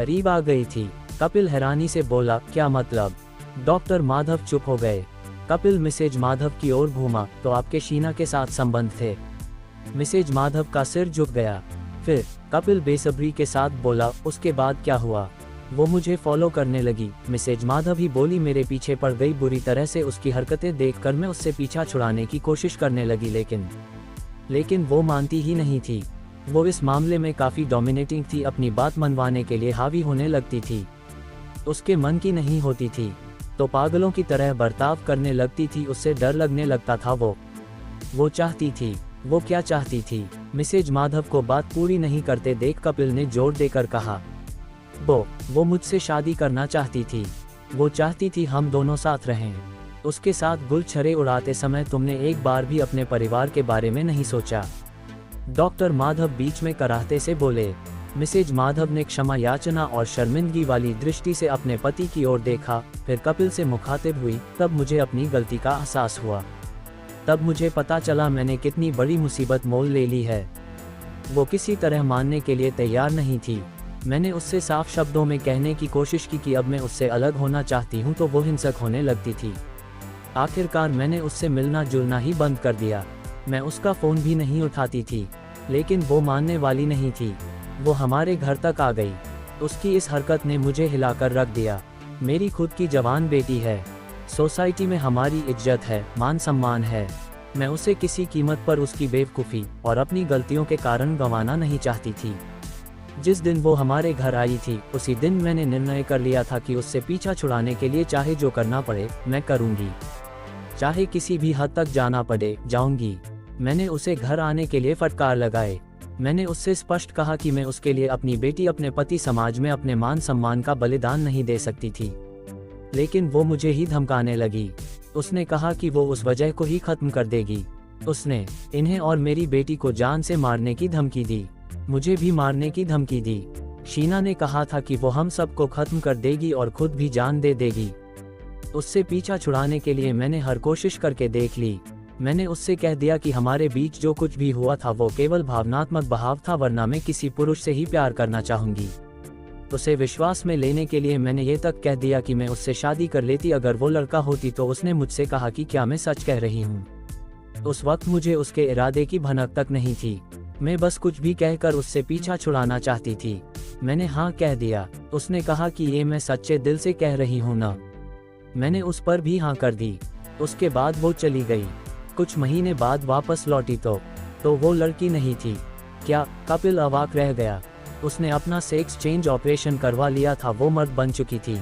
करीब आ गई थी। कपिल हैरानी से बोला, क्या मतलब? डॉक्टर माधव चुप हो गए। कपिल मिसेज माधव की ओर घूमा तो आपके शीना के साथ संबंध थे। मिसेज माधव का सिर झुक गया। फिर कपिल बेसब्री के साथ बोला, उसके बाद क्या हुआ? वो मुझे फॉलो करने लगी। मिसेज माधव ही बोली, मेरे पीछे पड़ गई। बुरी तरह से उसकी हरकतें देखकर मैं उससे पीछा छुड़ाने की कोशिश करने लगी, लेकिन वो मानती ही नहीं थी। वो इस मामले में काफ़ी डोमिनेटिंग थी, अपनी बात मनवाने के लिए हावी होने लगती थी। उसके मन की नहीं होती थी तो पागलों की तरह बर्ताव करने लगती थी। उससे डर लगने लगता था। वो चाहती थी। वो क्या चाहती थी? मिसेज माधव को बात पूरी नहीं करते देख कपिल ने जोर देकर कहा, वो मुझसे शादी करना चाहती थी। वो चाहती थी हम दोनों साथ रहें। उसके साथ गुलछरे उड़ाते समय तुमने एक बार भी अपने परिवार के बारे में नहीं सोचा। डॉक्टर माधव बीच में कराहते से बोले। मिसेज माधव ने क्षमा याचना और शर्मिंदगी वाली दृष्टि से अपने पति की ओर देखा, फिर कपिल से मुखातिब हुई, तब मुझे अपनी गलती का एहसास हुआ। तब मुझे पता चला मैंने कितनी बड़ी मुसीबत मोल ले ली है। वो किसी तरह मानने के लिए तैयार नहीं थी। मैंने उससे साफ शब्दों में कहने की कोशिश की कि अब मैं उससे अलग होना चाहती हूँ तो वो हिंसक होने लगती थी। आखिरकार मैंने उससे मिलना जुलना ही बंद कर दिया। मैं उसका फ़ोन भी नहीं उठाती थी, लेकिन वो मानने वाली नहीं थी। वो हमारे घर तक आ गई। उसकी इस हरकत ने मुझे हिलाकर रख दिया। मेरी खुद की जवान बेटी है। सोसाइटी में हमारी इज्जत है, मान सम्मान है। मैं उसे किसी कीमत पर उसकी बेवकूफ़ी और अपनी गलतियों के कारण गंवाना नहीं चाहती थी। जिस दिन वो हमारे घर आई थी, उसी दिन मैंने निर्णय कर लिया था कि उससे पीछा छुड़ाने के लिए चाहे जो करना पड़े मैं करूँगी। चाहे किसी भी हद तक जाना पड़े, जाऊँगी। मैंने उसे घर आने के लिए फटकार लगाए। मैंने उससे स्पष्ट कहा कि मैं उसके लिए अपनी बेटी, अपने पति, समाज में अपने मान सम्मान का बलिदान नहीं दे सकती थी। लेकिन वो मुझे ही धमकाने लगी। उसने कहा कि वो उस वजह को ही खत्म कर देगी। उसने इन्हें और मेरी बेटी को जान से मारने की धमकी दी। मुझे भी मारने की धमकी दी। शीना ने कहा था कि वो हम सबको खत्म कर देगी और खुद भी जान दे देगी। उससे पीछा छुड़ाने के लिए मैंने हर कोशिश करके देख ली। मैंने उससे कह दिया कि हमारे बीच जो कुछ भी हुआ था वो केवल भावनात्मक बहाव था, वरना मैं किसी पुरुष से ही प्यार करना चाहूँगी। उसे विश्वास में लेने के लिए मैंने ये तक कह दिया कि मैं उससे शादी कर लेती अगर वो लड़का होती तो। उसने मुझसे कहा कि क्या मैं सच कह रही हूँ। उस वक्त मुझे उसके इरादे की भनक तक नहीं थी। मैं बस कुछ भी कहकर उससे पीछा छुड़ाना चाहती थी। मैंने हाँ कह दिया। उसने कहा कि ये मैं सच्चे दिल से कह रही हूँ ना। मैंने उस पर भी हाँ कर दी। उसके बाद वो चली गई। कुछ महीने बाद वापस लौटी तो वो लड़की नहीं थी। क्या? कपिल अवाक रह गया। उसने अपना सेक्स चेंज ऑपरेशन करवा लिया था। वो मर्द बन चुकी थी।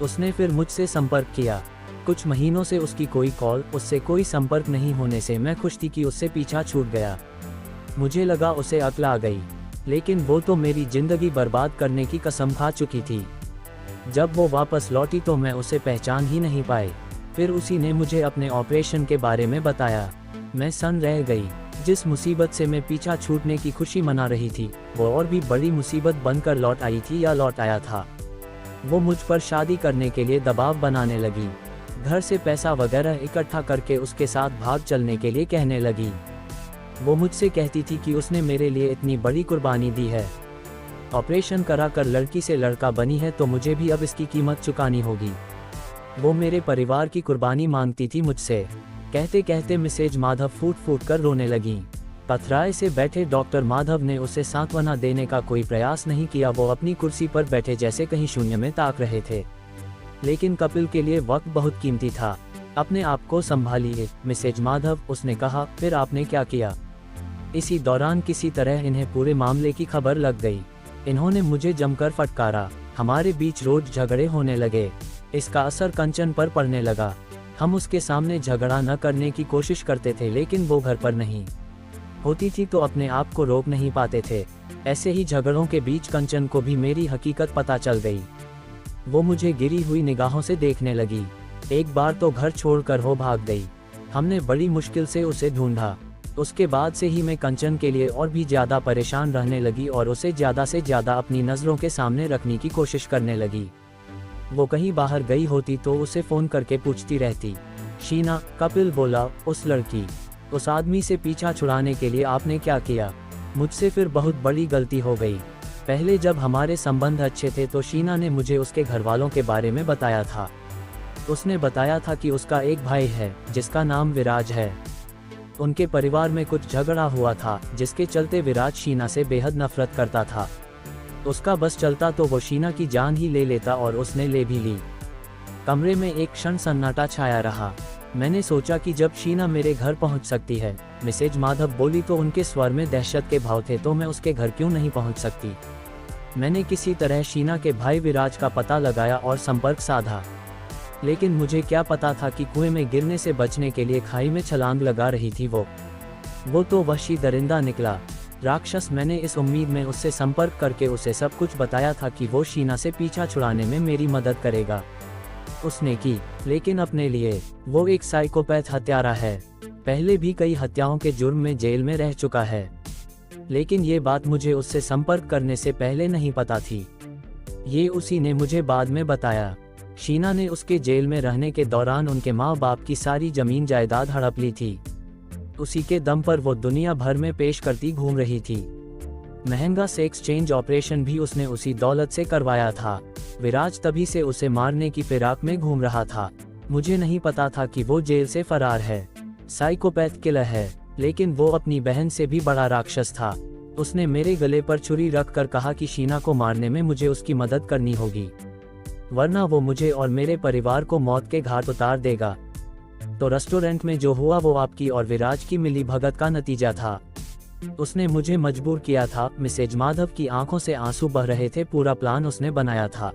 उसने फिर मुझसे संपर्क किया। कुछ महीनों से उसकी कोई कॉल, उससे कोई संपर्क नहीं होने से मैं खुश थी कि उससे पीछा छूट गया। मुझे लगा उसे अक्ल आ गई, लेकिन वो तो मेरी जिंदगी बर्बाद करने की कसम खा चुकी थी। जब वो वापस लौटी तो मैं उसे पहचान ही नहीं पाई। फिर उसी ने मुझे अपने ऑपरेशन के बारे में बताया। मैं सन रह गई। जिस मुसीबत से मैं पीछा छूटने की खुशी मना रही थी, वो और भी बड़ी मुसीबत बनकर लौट आई थी या लौट आया था। वो मुझ पर शादी करने के लिए दबाव बनाने लगी। घर से पैसा वगैरह इकट्ठा करके उसके साथ भाग चलने के लिए कहने लगी। वो मुझसे कहती थी कि उसने मेरे लिए इतनी बड़ी कुर्बानी दी है। ऑपरेशन कराकर लड़की से लड़का बनी है तो मुझे भी अब इसकी कीमत चुकानी होगी। वो मेरे परिवार की कुर्बानी मांगती थी मुझसे। कहते कहते मिसेज माधव फूट फूट कर रोने लगीं। पथराए से बैठे डॉक्टर माधव ने उसे सांत्वना देने का कोई प्रयास नहीं किया। वो अपनी कुर्सी पर बैठे जैसे कहीं शून्य में ताक रहे थे। लेकिन कपिल के लिए वक्त बहुत कीमती था। अपने आप को संभालिए मिसेज माधव, उसने कहा। फिर आपने क्या किया? इसी दौरान किसी तरह इन्हें पूरे मामले की खबर लग गई। इन्होंने मुझे जमकर फटकारा। हमारे बीच रोज झगड़े होने लगे। इसका असर कंचन पर पड़ने लगा। हम उसके सामने झगड़ा न करने की कोशिश करते थे, लेकिन वो घर पर नहीं होती थी तो अपने आप को रोक नहीं पाते थे। ऐसे ही झगड़ों के बीच कंचन को भी मेरी हकीकत पता चल गई। वो मुझे गिरी हुई निगाहों से देखने लगी। एक बार तो घर छोड़कर वो भाग गई। हमने बड़ी मुश्किल से उसे ढूंढा। उसके बाद से ही मैं कंचन के लिए और भी ज़्यादा परेशान रहने लगी और उसे ज़्यादा से ज़्यादा अपनी नज़रों के सामने रखने की कोशिश करने लगी। वो कहीं बाहर गई होती तो उसे फ़ोन करके पूछती रहती। शीना, कपिल बोला, उस लड़की, उस आदमी से पीछा छुड़ाने के लिए आपने क्या किया? मुझसे फिर बहुत बड़ी गलती हो गई। पहले जब हमारे संबंध अच्छे थे तो शीना ने मुझे उसके घर वालों के बारे में बताया था। उसने बताया था कि उसका एक भाई है जिसका नाम विराज है। उनके परिवार में कुछ झगड़ा हुआ था जिसके चलते विराज शीना से बेहद नफरत करता था। उसका बस चलता तो वो शीना की जान ही ले लेता और उसने ले भी ली। कमरे में एक क्षण सन्नाटा छाया रहा। मैंने सोचा कि जब शीना मेरे घर पहुंच सकती है, मिसेज माधव बोली तो उनके स्वर में दहशत के भाव थे, तो मैं उसके घर क्यों नहीं पहुंच सकती। मैंने किसी तरह शीना के भाई विराज का पता लगाया और संपर्क साधा, लेकिन मुझे क्या पता था कि कुएं में गिरने से बचने के लिए खाई में छलांग लगा रही थी वो तो वहशी दरिंदा निकला, राक्षस। मैंने इस उम्मीद में उससे संपर्क करके उसे सब कुछ बताया था कि वो शीना से पीछा छुड़ाने में मेरी मदद करेगा। उसने की, लेकिन अपने लिए। वो एक साइकोपैथ हत्यारा है, पहले भी कई हत्याओं के जुर्म में जेल में रह चुका है, लेकिन ये बात मुझे उससे संपर्क करने से पहले नहीं पता थी। ये उसी ने मुझे बाद में बताया। शीना ने उसके जेल में रहने के दौरान उनके माँ बाप की सारी जमीन जायदाद हड़प ली थी। उसी के दम पर वो दुनिया भर में पेश करती घूम रही थी। महंगा सेक्स चेंज ऑपरेशन भी उसने उसी दौलत से करवाया था। विराज तभी से उसे मारने की फिराक में घूम रहा था। मुझे नहीं पता था कि वो जेल से फरार है, साइकोपैथ किलर है, लेकिन वो अपनी बहन से भी बड़ा राक्षस था। उसने मेरे गले पर छुरी रख कर कहा कि शीना को मारने में मुझे उसकी मदद करनी होगी, वरना वो मुझे और मेरे परिवार को मौत के घाट उतार देगा। तो रेस्टोरेंट में जो हुआ वो आपकी और विराज की मिलीभगत का नतीजा था। उसने मुझे मजबूर किया था। मिसेज माधव की आंखों से आंसू बह रहे थे। पूरा प्लान उसने बनाया था,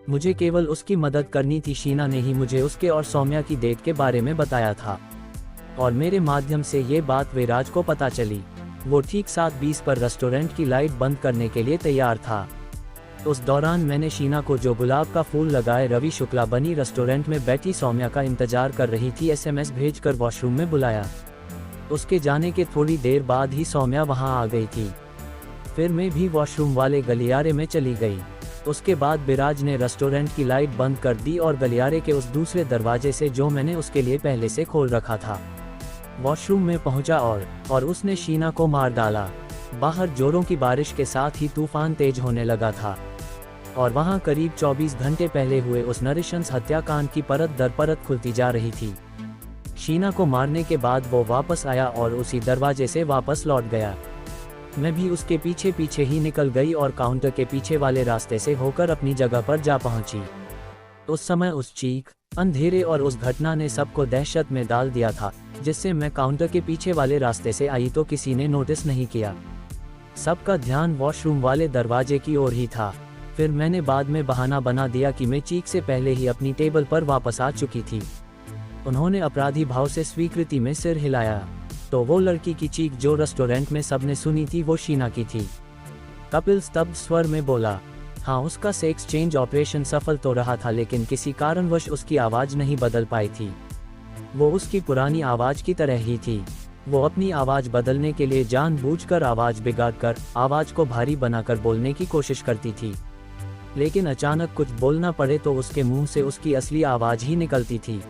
मुझे केवल उसकी मदद करनी थी। शीना ने ही मुझे उसके और सौम्या की डेट के बारे में बताया था, और मेरे माध्यम से ये बात विराज को पता चली। वो ठीक 7:20 पर रेस्टोरेंट की लाइट बंद करने के लिए तैयार था। उस दौरान मैंने शीना को, जो गुलाब का फूल लगाए रवि शुक्ला बनी रेस्टोरेंट में बैठी सौम्या का इंतजार कर रही थी, SMS भेजकर वॉशरूम में बुलाया। उसके जाने के थोड़ी देर बाद ही सौम्या वहां आ गई थी। फिर मैं भी वॉशरूम वाले गलियारे में चली गई। उसके बाद विराज ने रेस्टोरेंट की लाइट बंद कर दी और गलियारे के उस दूसरे दरवाजे से, जो मैंने उसके लिए पहले से खोल रखा था, वॉशरूम में पहुंचा और उसने शीना को मार डाला। बाहर जोरों की बारिश के साथ ही तूफान तेज होने लगा था, और वहां करीब 24 घंटे पहले हुए उस नृशंस हत्याकांड की परत दर परत खुलती जा रही थी। शीना को मारने के बाद वो वापस आया और उसी दरवाजे से वापस लौट गया। मैं भी उसके पीछे पीछे ही निकल गई और काउंटर के पीछे वाले रास्ते से होकर अपनी जगह पर जा पहुंची। उस समय उस चीख, अंधेरे और उस घटना ने सबको दहशत में डाल दिया था। जिससे मैं काउंटर के पीछे वाले रास्ते से आई तो किसी ने नोटिस नहीं किया। सबका ध्यान वॉशरूम वाले दरवाजे की ओर ही था। फिर मैंने बाद में बहाना बना दिया कि मैं चीख से पहले ही अपनी टेबल पर वापस आ चुकी थी। उन्होंने अपराधी भाव से स्वीकृति में सिर हिलाया। तो वो लड़की की चीख जो रेस्टोरेंट में सबने सुनी थी, वो शीना की थी। कपिल स्तब्ध स्वर में बोला, हाँ, उसका सेक्स चेंज ऑपरेशन सफल तो रहा था, लेकिन किसी कारणवश उसकी आवाज नहीं बदल पाई थी। वो उसकी पुरानी आवाज की तरह ही थी। वो अपनी आवाज बदलने के लिए जानबूझकर आवाज बिगाड़कर, आवाज को भारी बनाकर बोलने की कोशिश करती थी, लेकिन अचानक कुछ बोलना पड़े तो उसके मुंह से उसकी असली आवाज ही निकलती थी।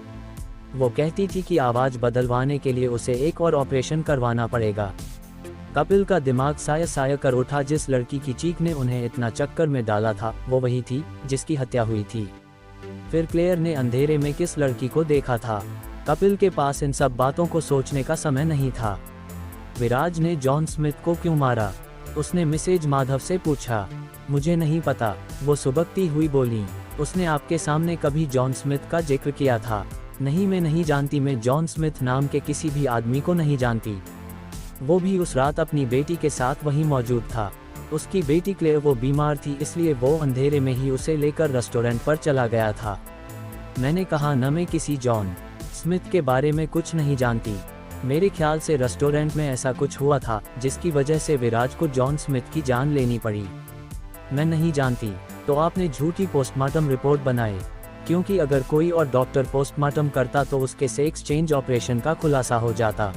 वो कहती थी कि आवाज बदलवाने के लिए उसे एक और ऑपरेशन करवाना पड़ेगा। कपिल का दिमाग साया कर उठा। जिस लड़की की चीख ने उन्हें इतना चक्कर में डाला था, वो वही थी जिसकी हत्या हुई थी। फिर क्लेयर ने अंधेरे में किस लड़की को देखा था। कपिल के पास इन सब बातों को सोचने का समय नहीं था। विराज ने जॉन स्मिथ को क्यों मारा? उसने मिसेज माधव से पूछा। मुझे नहीं पता, वो सुबकती हुई बोली। उसने आपके सामने कभी जॉन स्मिथ का जिक्र किया था? नहीं, मैं नहीं जानती। मैं जॉन स्मिथ नाम के किसी भी आदमी को नहीं जानती। वो भी उस रात अपनी बेटी के साथ वहीं मौजूद था। उसकी बेटी क्लेयर वो बीमार थी, इसलिए वो अंधेरे में ही उसे लेकर रेस्टोरेंट पर चला गया था। मैंने कहा, न मैं किसी जॉन स्मिथ के बारे में कुछ नहीं जानती। मेरे ख्याल से रेस्टोरेंट में ऐसा कुछ हुआ था जिसकी वजह से विराज को जॉन स्मिथ की जान लेनी पड़ी। मैं नहीं जानती। तो आपने झूठी पोस्टमार्टम रिपोर्ट बनाई, क्योंकि अगर कोई और डॉक्टर पोस्टमार्टम करता तो उसके सेक्स चेंज ऑपरेशन का खुलासा हो जाता।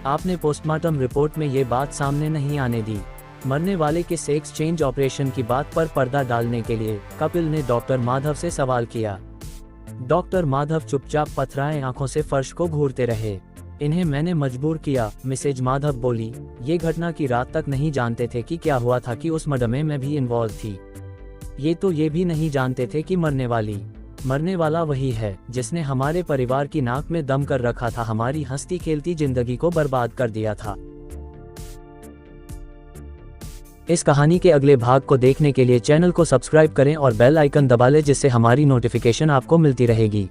आपने पोस्टमार्टम रिपोर्ट में ये बात सामने नहीं आने दी। मरने वाले के सेक्स चेंज ऑपरेशन की बात पर पर्दा डालने के लिए कपिल ने डॉक्टर माधव से सवाल किया। डॉक्टर माधव चुपचाप पथराए आंखों से फर्श को घूरते रहे। इन्हें मैंने मजबूर किया, मिसेज माधव बोली। ये घटना की रात तक नहीं जानते थे कि क्या हुआ था, कि उस मर्डर में मैं भी इन्वॉल्व थी। ये भी नहीं जानते थे कि मरने वाला वही है जिसने हमारे परिवार की नाक में दम कर रखा था, हमारी हंसती खेलती जिंदगी को बर्बाद कर दिया था। इस कहानी के अगले भाग को देखने के लिए चैनल को सब्सक्राइब करें और बेल आइकन दबा लें, जिससे हमारी नोटिफिकेशन आपको मिलती रहेगी।